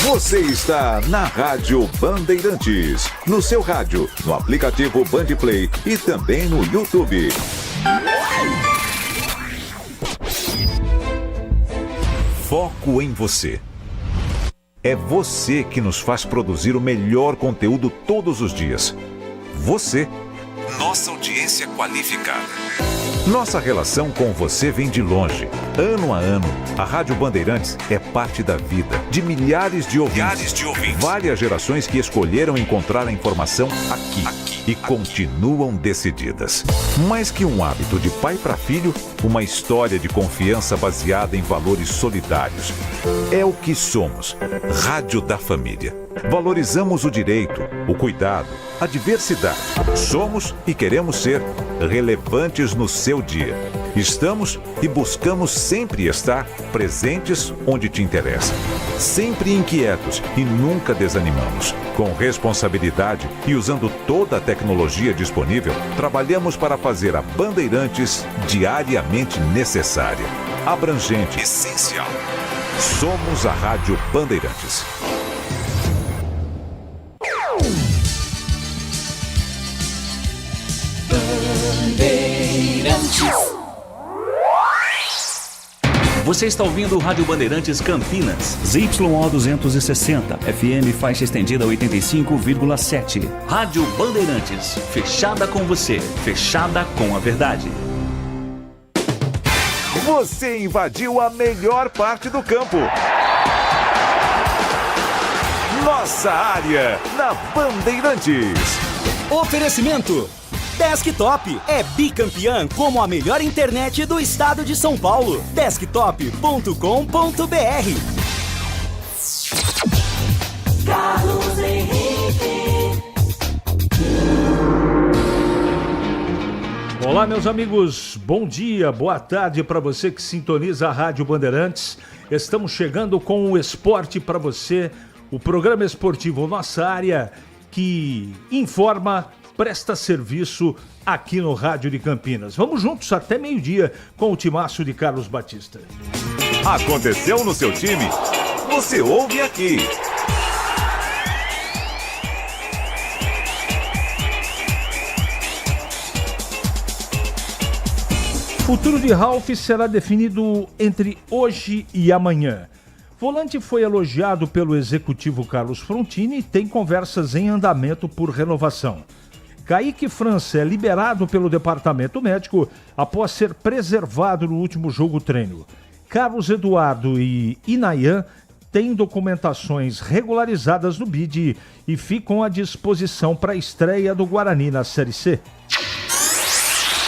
Você está na Rádio Bandeirantes, no seu rádio, no aplicativo Bandplay e também no YouTube. Foco em você. É você que nos faz produzir o melhor conteúdo todos os dias. Você, nossa audiência qualificada. Nossa relação com você vem de longe. Ano a ano, a Rádio Bandeirantes é parte da vida de milhares de ouvintes. Várias gerações que escolheram encontrar a informação aqui e continuam decididas. Mais que um hábito de pai para filho, uma história de confiança baseada em valores solidários. É o que somos. Rádio da Família. Valorizamos o direito, o cuidado, a diversidade. Somos e queremos ser relevantes no seu dia. Estamos e buscamos sempre estar presentes onde te interessa. Sempre inquietos e nunca desanimamos. Com responsabilidade e usando toda a tecnologia disponível, trabalhamos para fazer a Bandeirantes diariamente necessária, abrangente, essencial. Somos a Rádio Bandeirantes. Você está ouvindo o Rádio Bandeirantes Campinas. ZYO 260, FM faixa estendida 85,7. Rádio Bandeirantes, fechada com você, fechada com a verdade. Você invadiu a melhor parte do campo. Nossa área, na Bandeirantes. Oferecimento Desktop é bicampeã como a melhor internet do estado de São Paulo. Desktop.com.br. Carlos Henrique. Olá, meus amigos, bom dia, boa tarde para você que sintoniza a Rádio Bandeirantes. Estamos chegando com o esporte para você, o programa esportivo Nossa Área, que informa, presta serviço aqui no Rádio de Campinas. Vamos juntos até meio-dia com o timaço de Carlos Batista. Aconteceu no seu time? Você ouve aqui. O futuro de Ralf será definido entre hoje e amanhã. Volante foi elogiado pelo executivo Carlos Frontini e tem conversas em andamento por renovação. Kaique França é liberado pelo departamento médico após ser preservado no último jogo treino. Carlos Eduardo e Inayan têm documentações regularizadas no BID e ficam à disposição para a estreia do Guarani na Série C.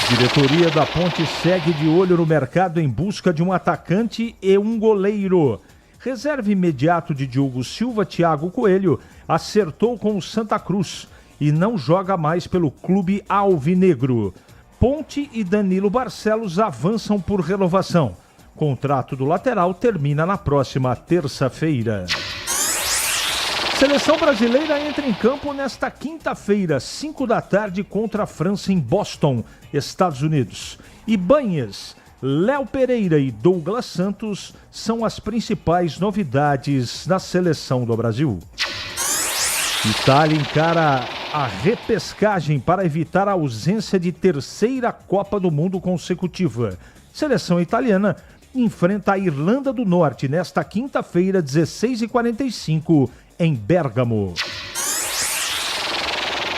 Diretoria da Ponte segue de olho no mercado em busca de um atacante e um goleiro. Reserva imediato de Diogo Silva, Thiago Coelho, acertou com o Santa Cruz e não joga mais pelo clube alvinegro. Ponte e Danilo Barcelos avançam por renovação. Contrato do lateral termina na próxima terça-feira. Seleção brasileira entra em campo nesta quinta-feira, 5 da tarde, contra a França em Boston, Estados Unidos. Ibanez, Léo Pereira e Douglas Santos são as principais novidades na seleção do Brasil. Itália encara a repescagem para evitar a ausência de terceira Copa do Mundo consecutiva. Seleção italiana enfrenta a Irlanda do Norte nesta quinta-feira, 16h45, em Bérgamo.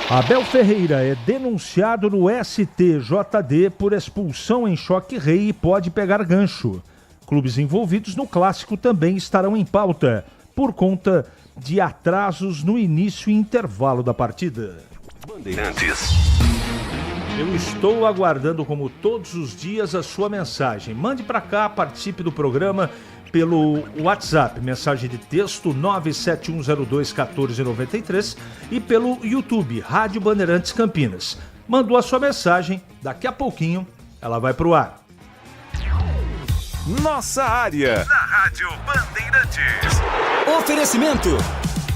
Abel Ferreira é denunciado no STJD por expulsão em Choque Rei e pode pegar gancho. Clubes envolvidos no clássico também estarão em pauta, por conta de atrasos no início e intervalo da partida. Bandeirantes. Eu estou aguardando, como todos os dias, a sua mensagem. Mande para cá, participe do programa pelo WhatsApp, mensagem de texto 971021493 e pelo YouTube, Rádio Bandeirantes Campinas. Mandou a sua mensagem, daqui a pouquinho ela vai pro ar. Nossa área, na Rádio Bandeirantes. Oferecimento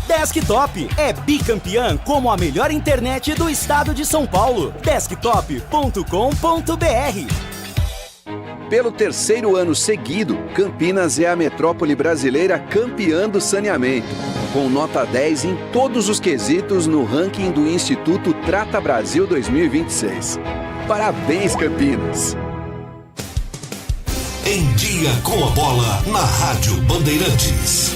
Desktop é bicampeã como a melhor internet do estado de São Paulo. Desktop.com.br. Pelo terceiro ano seguido, Campinas é a metrópole brasileira campeã do saneamento, com nota 10 em todos os quesitos no ranking do Instituto Trata Brasil 2026. Parabéns, Campinas! Em Dia com a Bola, na Rádio Bandeirantes.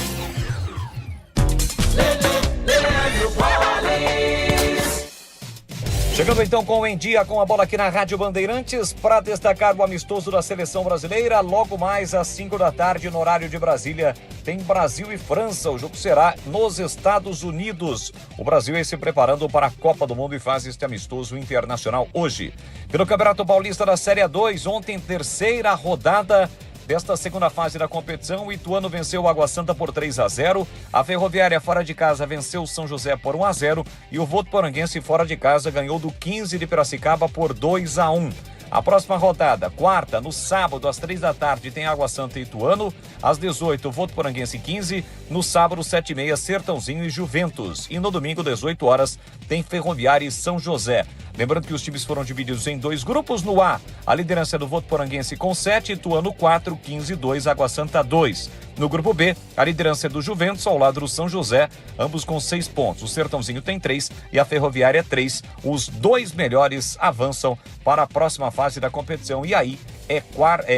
Chegando então com o Em Dia com a Bola aqui na Rádio Bandeirantes para destacar o amistoso da Seleção Brasileira. Logo mais às 5 da tarde no horário de Brasília tem Brasil e França. O jogo será nos Estados Unidos. O Brasil vai se preparando para a Copa do Mundo e faz este amistoso internacional hoje. Pelo Campeonato Paulista da Série A2, ontem terceira rodada desta segunda fase da competição, o Ituano venceu o Água Santa por 3-0, a Ferroviária fora de casa venceu o São José por 1-0 e o Votuporanguense fora de casa ganhou do 15 de Piracicaba por 2-1. A próxima rodada, quarta, no sábado, às 3 da tarde, tem Água Santa e Ituano. Às 18, Votuporanguense 15. No sábado, 7h30, Sertãozinho e Juventus. E no domingo, 18 horas, tem Ferroviária e São José. Lembrando que os times foram divididos em 2 grupos. No A, a liderança é do Votuporanguense com 7, Ituano 4, 15 2, Água Santa 2. No grupo B, a liderança é do Juventus ao lado do São José, ambos com 6 pontos. O Sertãozinho tem 3 e a Ferroviária 3. Os 2 melhores avançam para a próxima fase da competição. E aí é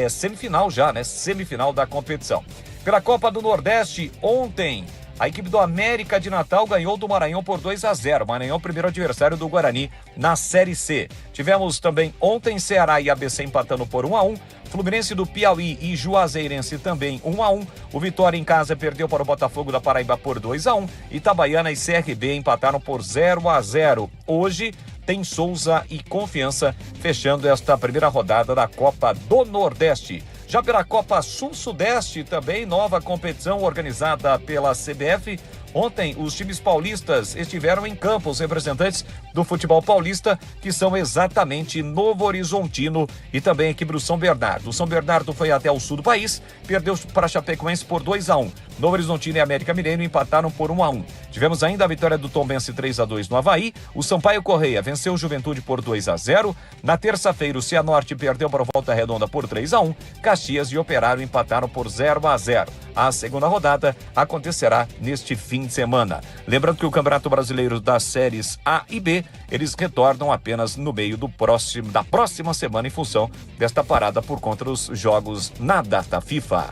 semifinal já, né? Semifinal da competição. Pela Copa do Nordeste, ontem, a equipe do América de Natal ganhou do Maranhão por 2-0. Maranhão, primeiro adversário do Guarani na Série C. Tivemos também ontem Ceará e ABC empatando por 1-1. Fluminense do Piauí e Juazeirense também 1-1. O Vitória em casa perdeu para o Botafogo da Paraíba por 2-1. Itabaiana e CRB empataram por 0-0. Hoje tem Souza e Confiança fechando esta primeira rodada da Copa do Nordeste. Já pela Copa Sul-Sudeste, também nova competição organizada pela CBF. Ontem, os times paulistas estiveram em campo, os representantes do futebol paulista, que são exatamente Novo Horizontino e também a equipe do São Bernardo. O São Bernardo foi até o sul do país, perdeu para a Chapecoense por 2-1. Novo Horizontino e América Mineiro empataram por 1-1. Tivemos ainda a vitória do Tombense 3-2 no Avaí. O Sampaio Correia venceu o Juventude por 2-0. Na terça-feira, o Cianorte perdeu para o Volta Redonda por 3-1. Caxias e Operário empataram por 0-0. A segunda rodada acontecerá neste fim de semana. Lembrando que o Campeonato Brasileiro das séries A e B, eles retornam apenas no meio da próxima semana em função desta parada por conta dos jogos na data FIFA.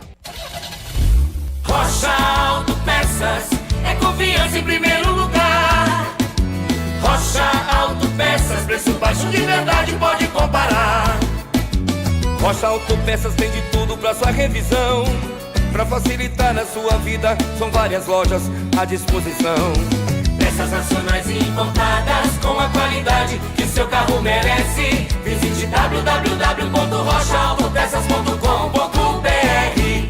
Rocha Autopeças é confiança em primeiro lugar. Rocha Autopeças, preço baixo de verdade, pode comparar. Rocha Autopeças tem de tudo pra sua revisão. Pra facilitar na sua vida, são várias lojas à disposição. Peças nacionais e importadas com a qualidade que seu carro merece. Visite www.rochaautopeças.com.br.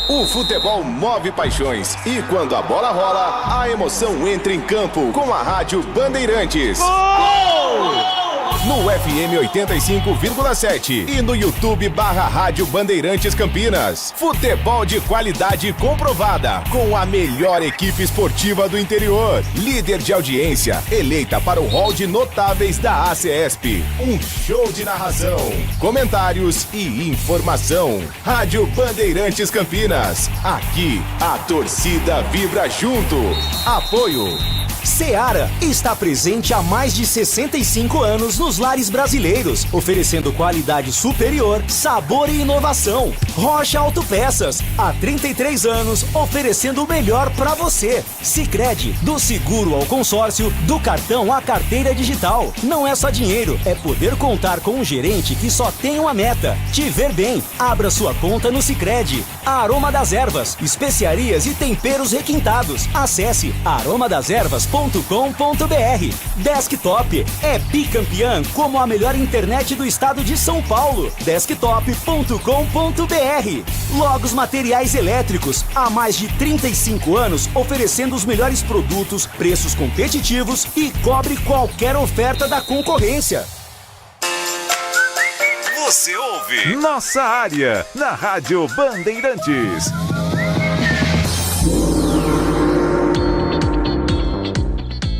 O futebol move paixões e quando a bola rola, a emoção entra em campo com a Rádio Bandeirantes. Gol! No FM 85,7 e no YouTube /Rádio Bandeirantes Campinas. Futebol de qualidade comprovada, com a melhor equipe esportiva do interior. Líder de audiência, eleita para o hall de notáveis da ACESP. Um show de narração, comentários e informação. Rádio Bandeirantes Campinas. Aqui, a torcida vibra junto. Apoio. Seara está presente há mais de 65 anos nos lares brasileiros, oferecendo qualidade superior, sabor e inovação. Rocha Autopeças, há 33 anos, oferecendo o melhor para você. Sicredi, do seguro ao consórcio, do cartão à carteira digital. Não é só dinheiro, é poder contar com um gerente que só tem uma meta: te ver bem. Abra sua conta no Sicredi. Aroma das Ervas, especiarias e temperos requintados. Acesse aromadeservas.com.br. Desktop é bicampeã como a melhor internet do estado de São Paulo. Desktop.com.br. Logos Materiais Elétricos, há mais de 35 anos oferecendo os melhores produtos, preços competitivos e cobre qualquer oferta da concorrência. Você ouve Nossa Área na Rádio Bandeirantes.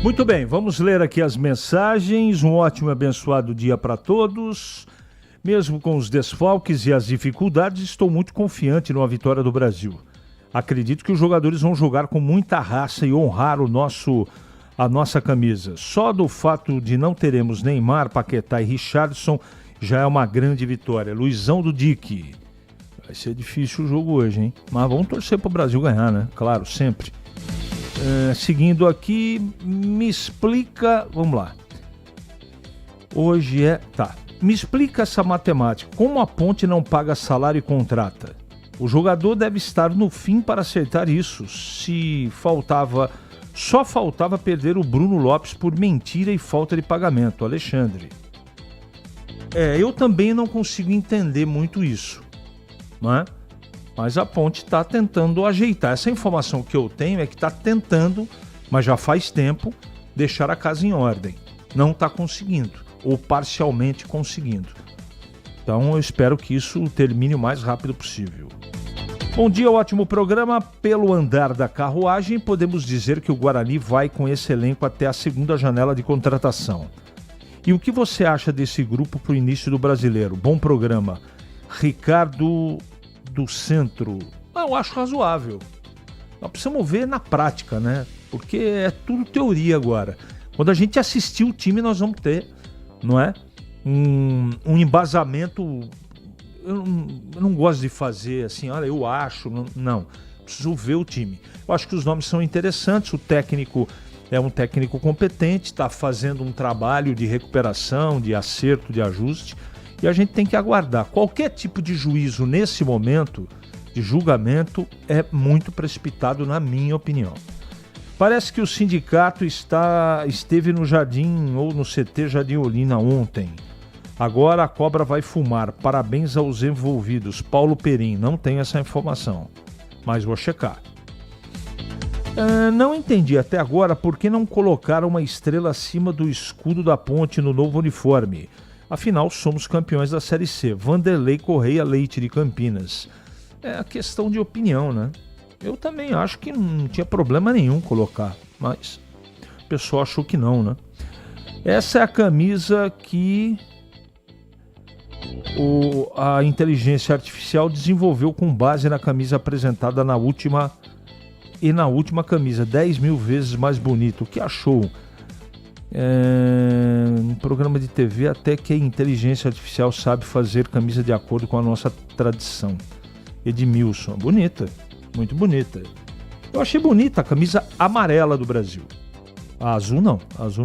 Muito bem, vamos ler aqui as mensagens. Um ótimo e abençoado dia para todos. Mesmo com os desfalques e as dificuldades, estou muito confiante numa vitória do Brasil. Acredito que os jogadores vão jogar com muita raça e honrar a nossa camisa. Só do fato de não teremos Neymar, Paquetá e Richarlison já é uma grande vitória. Luizão do Dique. Vai ser difícil o jogo hoje, hein? Mas vamos torcer para o Brasil ganhar, né? Claro, sempre. Seguindo aqui, me explica... Vamos lá. Hoje me explica essa matemática. Como a Ponte não paga salário e contrata? O jogador deve estar no fim para acertar isso. Só faltava perder o Bruno Lopes por mentira e falta de pagamento. Alexandre. Eu também não consigo entender muito isso, né? Mas a Ponte está tentando ajeitar. Essa informação que eu tenho é que está tentando, mas já faz tempo, deixar a casa em ordem. Não está conseguindo, ou parcialmente conseguindo. Então eu espero que isso termine o mais rápido possível. Bom dia, ótimo programa. Pelo andar da carruagem, podemos dizer que o Guarani vai com esse elenco até a segunda janela de contratação. E o que você acha desse grupo para o início do Brasileiro? Bom programa. Ricardo do Centro. Eu acho razoável. Nós precisamos ver na prática, né? Porque é tudo teoria agora. Quando a gente assistir o time, nós vamos ter, não é? Um embasamento. Eu não gosto de fazer assim, olha, eu acho. Não. Preciso ver o time. Eu acho que os nomes são interessantes. O técnico é um técnico competente, está fazendo um trabalho de recuperação, de acerto, de ajuste. E a gente tem que aguardar. Qualquer tipo de juízo nesse momento, de julgamento, é muito precipitado, na minha opinião. Parece que o sindicato esteve no Jardim ou no CT Jardim Olina ontem. Agora a cobra vai fumar. Parabéns aos envolvidos. Paulo Perim, não tenho essa informação, mas vou checar. Não entendi até agora por que não colocaram uma estrela acima do escudo da Ponte no novo uniforme. Afinal, somos campeões da Série C. Vanderlei Correia Leite de Campinas. É a questão de opinião, né? Eu também acho que não tinha problema nenhum colocar, mas o pessoal achou que não, né? Essa é a camisa que a inteligência artificial desenvolveu com base na camisa apresentada na última camisa, 10 mil vezes mais bonito. O que achou? Um programa de TV até que a inteligência artificial sabe fazer camisa de acordo com a nossa tradição. Edmilson, bonita, muito bonita. Eu achei bonita a camisa amarela do Brasil. A azul não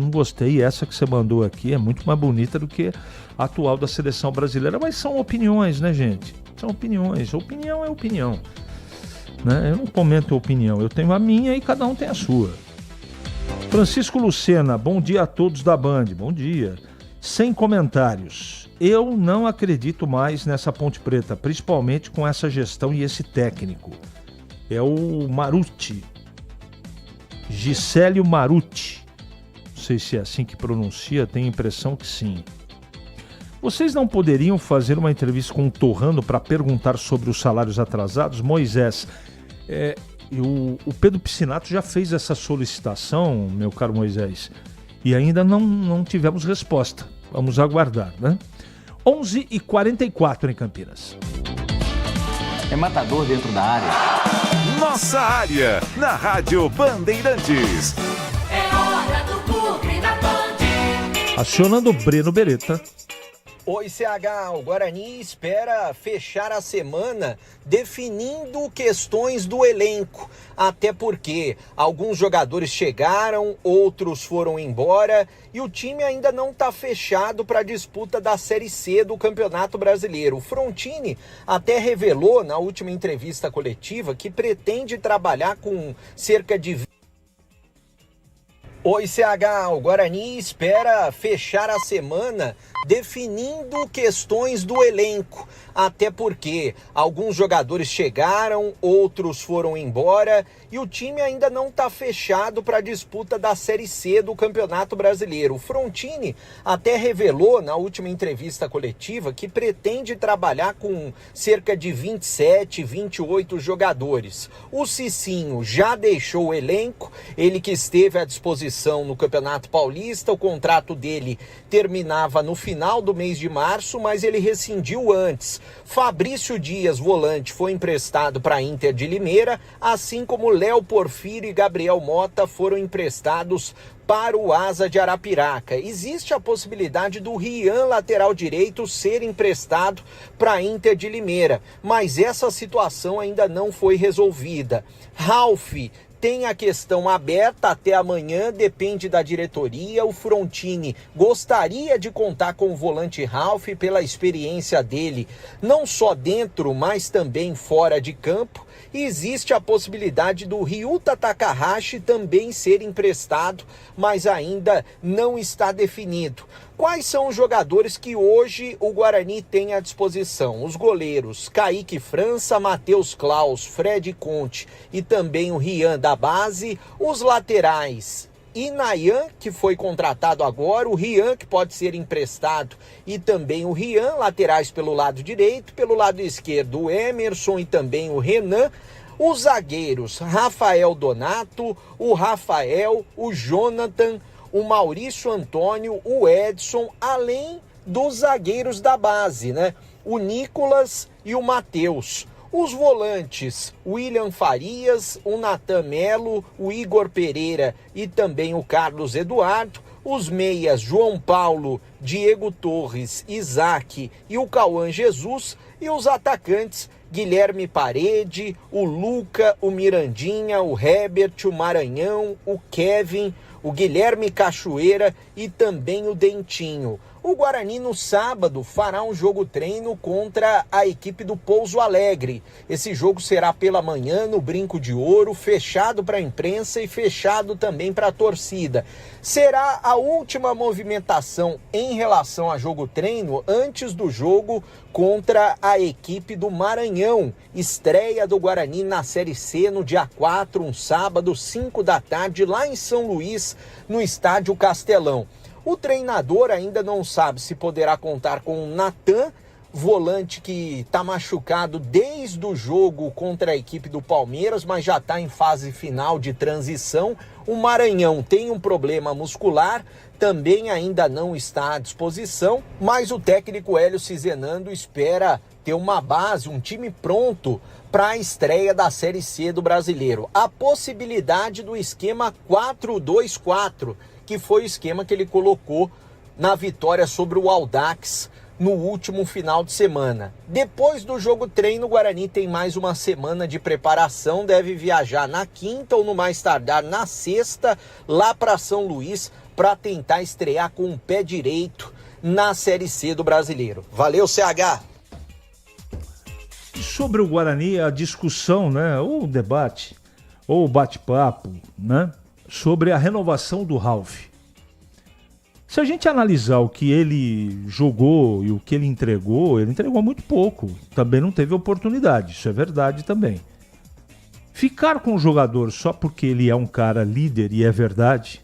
gostei. Essa que você mandou aqui é muito mais bonita do que a atual da seleção brasileira. Mas são opiniões, né, gente? São opiniões. Opinião é opinião, né? Eu não comento a opinião, eu tenho a minha e cada um tem a sua. Francisco Lucena, bom dia a todos da Band. Bom dia. Sem comentários. Eu não acredito mais nessa Ponte Preta, principalmente com essa gestão e esse técnico. É o Maruti. Gisélio Maruti. Não sei se é assim que pronuncia, tenho a impressão que sim. Vocês não poderiam fazer uma entrevista com o Torrano para perguntar sobre os salários atrasados? Moisés, o Pedro Piscinato já fez essa solicitação, meu caro Moisés, e ainda não tivemos resposta. Vamos aguardar, né? 11h44 em Campinas. É matador dentro da área. Nossa área, na Rádio Bandeirantes. É hora do Bugre da Band. Acionando o Breno Beretta. Oi, CH, o Guarani espera fechar a semana definindo questões do elenco, até porque alguns jogadores chegaram, outros foram embora e o time ainda não está fechado para a disputa da Série C do Campeonato Brasileiro. O Frontini até revelou na última entrevista coletiva que pretende trabalhar com cerca de... Oi, CH, o Guarani espera fechar a semana definindo questões do elenco, até porque alguns jogadores chegaram, outros foram embora e o time ainda não está fechado para a disputa da Série C do Campeonato Brasileiro. O Frontini até revelou na última entrevista coletiva que pretende trabalhar com cerca de 27, 28 jogadores. O Cicinho já deixou o elenco, ele que esteve à disposição no Campeonato Paulista, o contrato dele terminava no final do mês de março, mas ele rescindiu antes. Fabrício Dias, volante, foi emprestado para a Inter de Limeira, assim como Léo Porfírio e Gabriel Mota foram emprestados para o Asa de Arapiraca. Existe a possibilidade do Rian, lateral direito, ser emprestado para a Inter de Limeira, mas essa situação ainda não foi resolvida. Ralf tem a questão aberta até amanhã, depende da diretoria. O Frontini gostaria de contar com o volante Ralf pela experiência dele, não só dentro, mas também fora de campo. E existe a possibilidade do Ryuta Takahashi também ser emprestado, mas ainda não está definido. Quais são os jogadores que hoje o Guarani tem à disposição? Os goleiros Kaique França, Matheus Klaus, Fred Conte e também o Rian da base. Os laterais Inayan, que foi contratado agora, o Rian, que pode ser emprestado, e também o Rian, laterais pelo lado direito, pelo lado esquerdo o Emerson e também o Renan. Os zagueiros Rafael Donato, o Rafael, o Jonathan, o Maurício Antônio, o Edson, além dos zagueiros da base, né? O Nicolas e o Matheus. Os volantes, William Farias, o Natan Melo, o Igor Pereira e também o Carlos Eduardo. Os meias, João Paulo, Diego Torres, Isaac e o Cauã Jesus. E os atacantes, Guilherme Parede, o Luca, o Mirandinha, o Herbert, o Maranhão, o Kevin, o Guilherme Cachoeira e também o Dentinho. O Guarani no sábado fará um jogo-treino contra a equipe do Pouso Alegre. Esse jogo será pela manhã no Brinco de Ouro, fechado para a imprensa e fechado também para a torcida. Será a última movimentação em relação a jogo-treino antes do jogo contra a equipe do Maranhão. Estreia do Guarani na Série C no dia 4, um sábado, 5 da tarde, lá em São Luís, no Estádio Castelão. O treinador ainda não sabe se poderá contar com o Natan, volante que está machucado desde o jogo contra a equipe do Palmeiras, mas já está em fase final de transição. O Maranhão tem um problema muscular, também ainda não está à disposição, mas o técnico Hélio Cizenando espera ter uma base, um time pronto para a estreia da Série C do Brasileiro. A possibilidade do esquema 4-2-4, que foi o esquema que ele colocou na vitória sobre o Audax no último final de semana. Depois do jogo treino, o Guarani tem mais uma semana de preparação, deve viajar na quinta ou no mais tardar na sexta, lá para São Luís, para tentar estrear com o pé direito na Série C do Brasileiro. Valeu, CH! Sobre o Guarani, a discussão, né, ou o debate, ou o bate-papo, né, sobre a renovação do Ralf. Se a gente analisar o que ele jogou e o que ele entregou muito pouco. Também não teve oportunidade, isso é verdade também. Ficar com o jogador só porque ele é um cara líder e é verdade,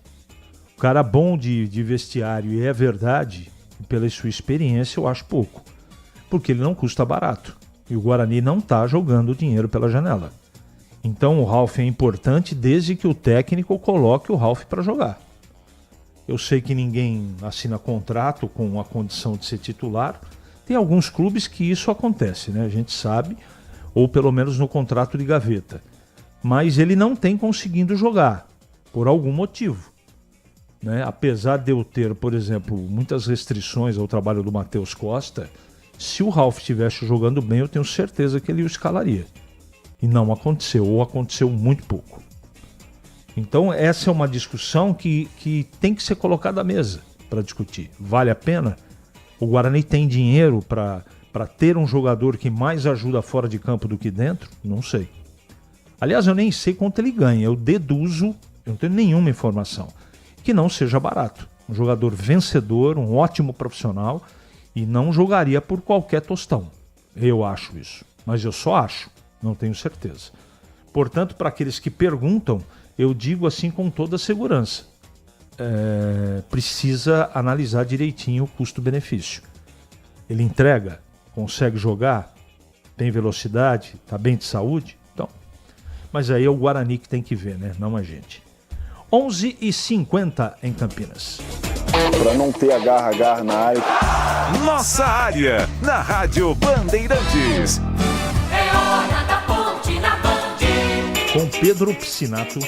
um cara bom de vestiário e é verdade, pela sua experiência eu acho pouco. Porque ele não custa barato. E o Guarani não está jogando dinheiro pela janela. Então o Ralf é importante desde que o técnico coloque o Ralf para jogar. Eu sei que ninguém assina contrato com a condição de ser titular. Tem alguns clubes que isso acontece, né? A gente sabe, ou pelo menos no contrato de gaveta. Mas ele não tem conseguindo jogar, por algum motivo. Né? Apesar de eu ter, por exemplo, muitas restrições ao trabalho do Matheus Costa, se o Ralf estivesse jogando bem, eu tenho certeza que ele o escalaria. E não aconteceu, ou aconteceu muito pouco. Então essa é uma discussão que tem que ser colocada à mesa para discutir. Vale a pena? O Guarani tem dinheiro para ter um jogador que mais ajuda fora de campo do que dentro? Não sei. Aliás, eu nem sei quanto ele ganha. Eu deduzo, eu não tenho nenhuma informação, que não seja barato. Um jogador vencedor, um ótimo profissional, e não jogaria por qualquer tostão. Eu acho isso. Mas eu só acho, não tenho certeza. Portanto, para aqueles que perguntam, eu digo assim com toda segurança. Precisa analisar direitinho o custo-benefício. Ele entrega, consegue jogar, tem velocidade, está bem de saúde? Então, mas aí é o Guarani que tem que ver, né? Não a gente. 11h50 em Campinas. Para não ter agarra na área. Nossa área, na Rádio Bandeirantes. É hora da ponte na Band. Com Pedro Piscinato.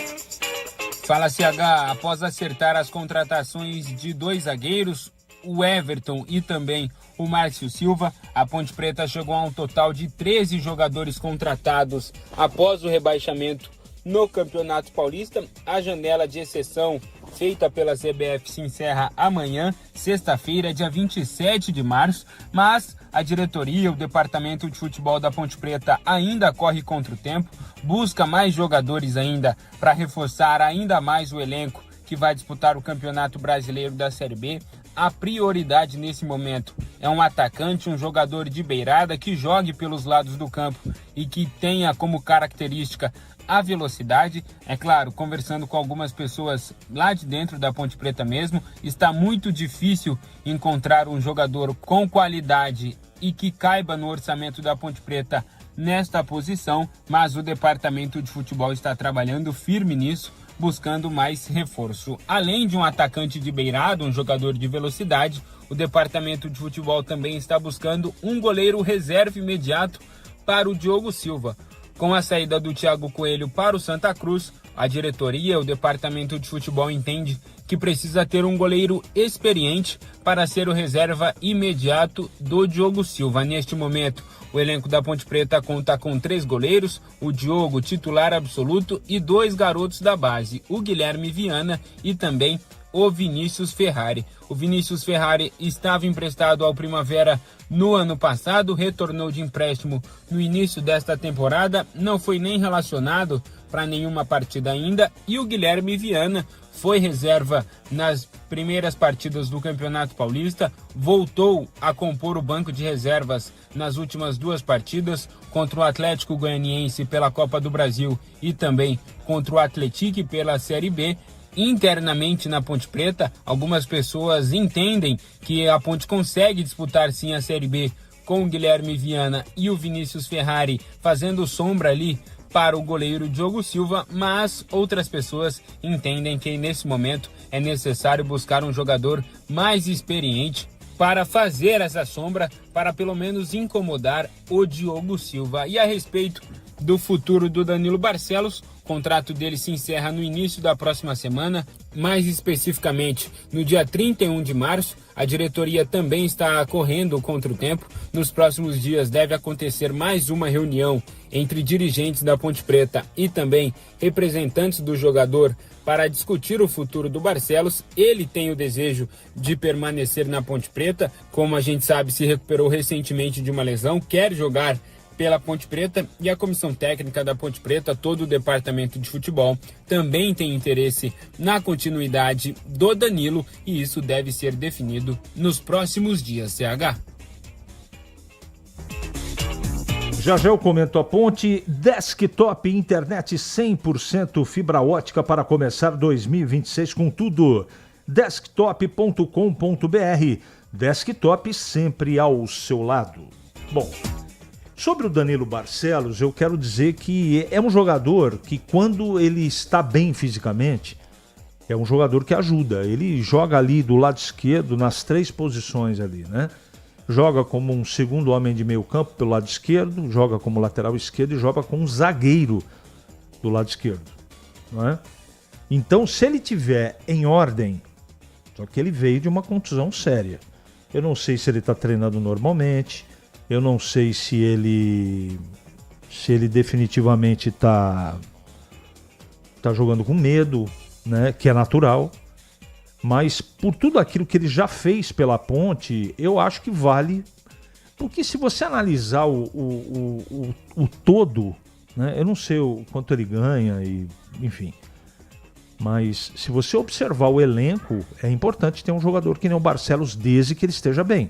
Fala, CH. Após acertar as contratações de 2 zagueiros, o Everton e também o Márcio Silva, a Ponte Preta chegou a um total de 13 jogadores contratados após o rebaixamento no Campeonato Paulista. A janela de exceção feita pela CBF se encerra amanhã, sexta-feira, dia 27 de março, mas a diretoria, o departamento de futebol da Ponte Preta ainda corre contra o tempo, busca mais jogadores ainda para reforçar ainda mais o elenco que vai disputar o Campeonato Brasileiro da Série B. A prioridade nesse momento é um atacante, um jogador de beirada que jogue pelos lados do campo e que tenha como característica a velocidade. É claro, conversando com algumas pessoas lá de dentro da Ponte Preta mesmo, está muito difícil encontrar um jogador com qualidade e que caiba no orçamento da Ponte Preta nesta posição, mas o departamento de futebol está trabalhando firme nisso, buscando mais reforço. Além de um atacante de beirada, um jogador de velocidade, o departamento de futebol também está buscando um goleiro reserva imediato para o Diogo Silva. Com a saída do Thiago Coelho para o Santa Cruz, a diretoria, o departamento de futebol entende que precisa ter um goleiro experiente para ser o reserva imediato do Diogo Silva. Neste momento, o elenco da Ponte Preta conta com 3 goleiros, o Diogo, titular absoluto, e 2 garotos da base, o Guilherme Viana e também o Vinícius Ferrari. O Vinícius Ferrari estava emprestado ao Primavera no ano passado, retornou de empréstimo no início desta temporada, não foi nem relacionado para nenhuma partida ainda, e o Guilherme Viana foi reserva nas primeiras partidas do Campeonato Paulista, voltou a compor o banco de reservas nas últimas 2 partidas, contra o Atlético Goianiense pela Copa do Brasil e também contra o Atlético pela Série B. Internamente na Ponte Preta, algumas pessoas entendem que a Ponte consegue disputar sim a Série B com o Guilherme Viana e o Vinícius Ferrari fazendo sombra ali para o goleiro Diogo Silva, mas outras pessoas entendem que nesse momento é necessário buscar um jogador mais experiente para fazer essa sombra, para pelo menos incomodar o Diogo Silva. E a respeito do futuro do Danilo Barcelos, o contrato dele se encerra no início da próxima semana, mais especificamente no dia 31 de março. A diretoria também está correndo contra o tempo. Nos próximos dias deve acontecer mais uma reunião entre dirigentes da Ponte Preta e também representantes do jogador para discutir o futuro do Barcelos. Ele tem o desejo de permanecer na Ponte Preta, como a gente sabe, se recuperou recentemente de uma lesão, quer jogar pela Ponte Preta, e a comissão técnica da Ponte Preta, todo o departamento de futebol, também tem interesse na continuidade do Danilo, e isso deve ser definido nos próximos dias, CH. Já eu comento a Ponte. Desktop, internet 100% fibra ótica para começar 2026 com tudo. Desktop.com.br. Desktop sempre ao seu lado. Bom, sobre o Danilo Barcelos, eu quero dizer que é um jogador que, quando ele está bem fisicamente, é um jogador que ajuda. Ele joga ali do lado esquerdo, nas 3 posições ali, né? Joga como um segundo homem de meio campo pelo lado esquerdo, joga como lateral esquerdo e joga como um zagueiro do lado esquerdo, não é? Então, se ele tiver em ordem, só que ele veio de uma contusão séria. Eu não sei se ele está treinando normalmente, eu não sei se ele definitivamente está jogando com medo, né, que é natural, mas por tudo aquilo que ele já fez pela Ponte, eu acho que vale, porque se você analisar o todo, né, eu não sei o quanto ele ganha, e, enfim, mas se você observar o elenco, é importante ter um jogador que nem o Barcelos, desde que ele esteja bem.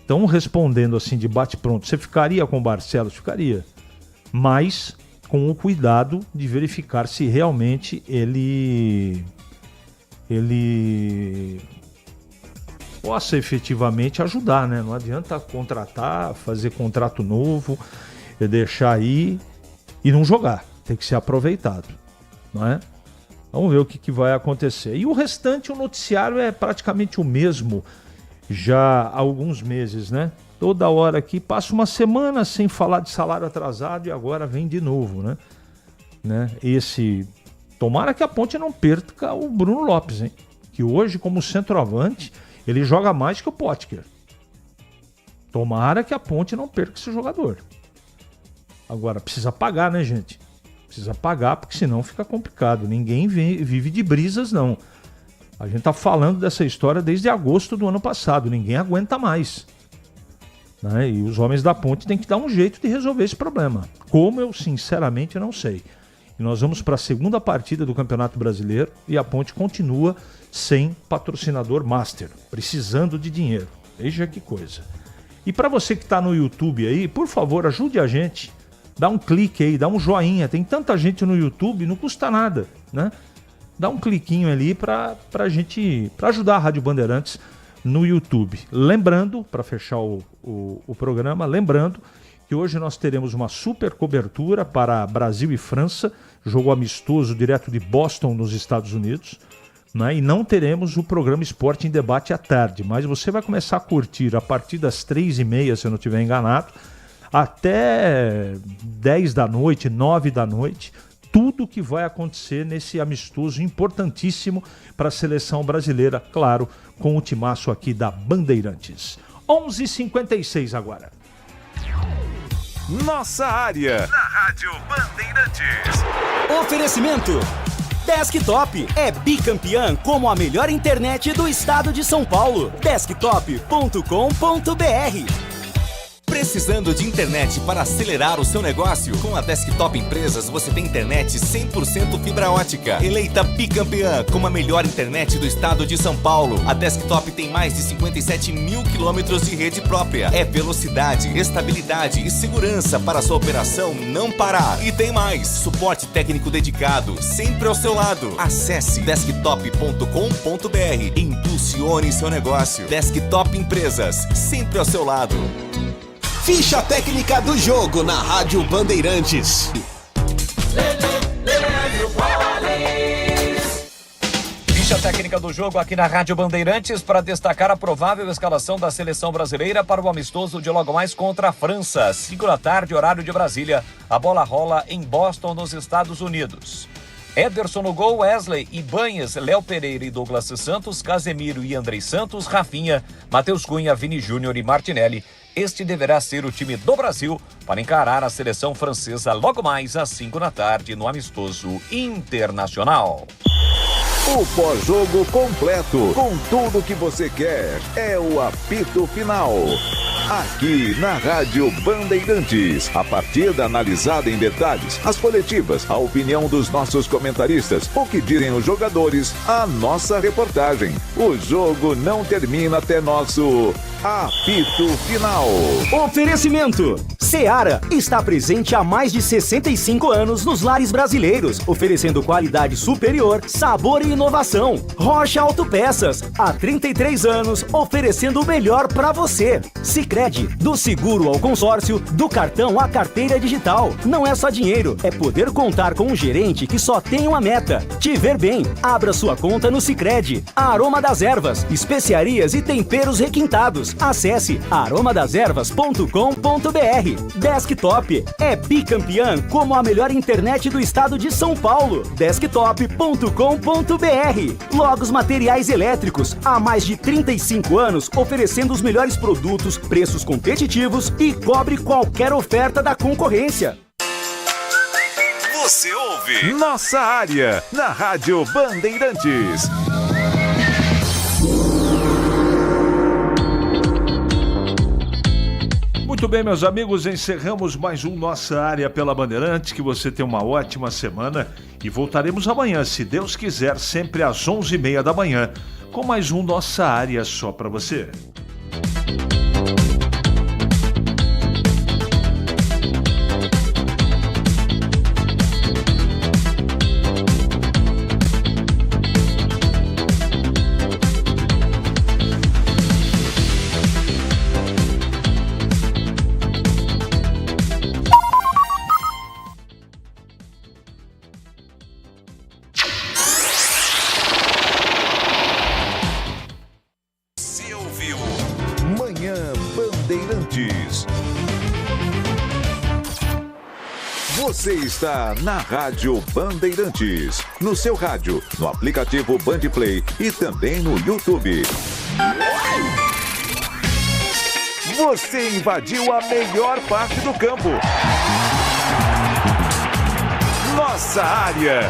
Então, respondendo assim de bate-pronto, você ficaria com o Barcelos? Ficaria. Mas com o cuidado de verificar se realmente ele possa efetivamente ajudar, né? Não adianta contratar, fazer contrato novo, deixar aí e não jogar. Tem que ser aproveitado, não é? Vamos ver o que vai acontecer. E o restante, o noticiário é praticamente o mesmo já há alguns meses, né? Toda hora aqui, passa uma semana sem falar de salário atrasado e agora vem de novo, né? Tomara que a Ponte não perca o Bruno Lopes, hein? Que hoje, como centroavante, ele joga mais que o Potker. Tomara que a Ponte não perca esse jogador. Agora, precisa pagar, né, gente? Precisa pagar, porque senão fica complicado. Ninguém vive de brisas, não. A gente tá falando dessa história desde agosto do ano passado. Ninguém aguenta mais, né? E os homens da Ponte têm que dar um jeito de resolver esse problema. Como, eu sinceramente não sei. E nós vamos para a segunda partida do Campeonato Brasileiro e a Ponte continua sem patrocinador master, precisando de dinheiro. Veja que coisa. E para você que está no YouTube aí, por favor, ajude a gente. Dá um clique aí, dá um joinha. Tem tanta gente no YouTube, não custa nada, né? Dá um cliquinho ali para ajudar a Rádio Bandeirantes no YouTube. Lembrando, para fechar o programa, lembrando que hoje nós teremos uma super cobertura para Brasil e França, jogo amistoso direto de Boston, nos Estados Unidos, né? E não teremos o programa Esporte em Debate à tarde, mas você vai começar a curtir a partir das 3h30, se eu não estiver enganado, até 10 da noite, 9 da noite, tudo que vai acontecer nesse amistoso importantíssimo para a seleção brasileira, claro, com o timaço aqui da Bandeirantes. 11h56 agora. Nossa área, na Rádio Bandeirantes. Oferecimento Desktop é bicampeã como a melhor internet do estado de São Paulo. Desktop.com.br. Precisando de internet para acelerar o seu negócio? Com a Desktop Empresas você tem internet 100% fibra ótica. Eleita bicampeã como a melhor internet do estado de São Paulo. A Desktop tem mais de 57 mil quilômetros de rede própria. É velocidade, estabilidade e segurança para sua operação não parar. E tem mais, suporte técnico dedicado, sempre ao seu lado. Acesse desktop.com.br e impulsione seu negócio. Desktop Empresas, sempre ao seu lado. Ficha técnica do jogo na Rádio Bandeirantes. Ficha técnica do jogo aqui na Rádio Bandeirantes para destacar a provável escalação da seleção brasileira para o amistoso de logo mais contra a França. 5 da tarde, horário de Brasília. A bola rola em Boston, nos Estados Unidos. Ederson no gol, Wesley, Ibanez, Léo Pereira e Douglas Santos, Casemiro e Andrei Santos, Rafinha, Matheus Cunha, Vini Júnior e Martinelli. Este deverá ser o time do Brasil para encarar a seleção francesa logo mais às 5 da tarde no amistoso internacional. O pós-jogo completo, com tudo que você quer, é o apito final. Aqui na Rádio Bandeirantes, a partida analisada em detalhes, as coletivas, a opinião dos nossos comentaristas, o que dizem os jogadores, a nossa reportagem. O jogo não termina até nosso apito final. Oferecimento: Seara está presente há mais de 65 anos nos lares brasileiros, oferecendo qualidade superior, sabor e inovação. Rocha Autopeças, há 33 anos, oferecendo o melhor para você. Sicredi, do seguro ao consórcio, do cartão à carteira digital. Não é só dinheiro, é poder contar com um gerente que só tem uma meta: te ver bem. Abra sua conta no Sicredi. Aroma das Ervas, especiarias e temperos requintados. Acesse aromadeservas.com.br. Desktop é bicampeã como a melhor internet do estado de São Paulo. Desktop.com.br. Logos Materiais Elétricos, há mais de 35 anos, oferecendo os melhores produtos, preços competitivos e cobre qualquer oferta da concorrência. Você ouve Nossa Área, na Rádio Bandeirantes. Muito bem, meus amigos, encerramos mais um Nossa Área pela Bandeirantes. Que você tenha uma ótima semana e voltaremos amanhã, se Deus quiser, sempre às 11h30 da manhã, com mais um Nossa Área só para você. Você está na Rádio Bandeirantes. No seu rádio, no aplicativo Bandplay e também no YouTube. Você invadiu a melhor parte do campo. Nossa área.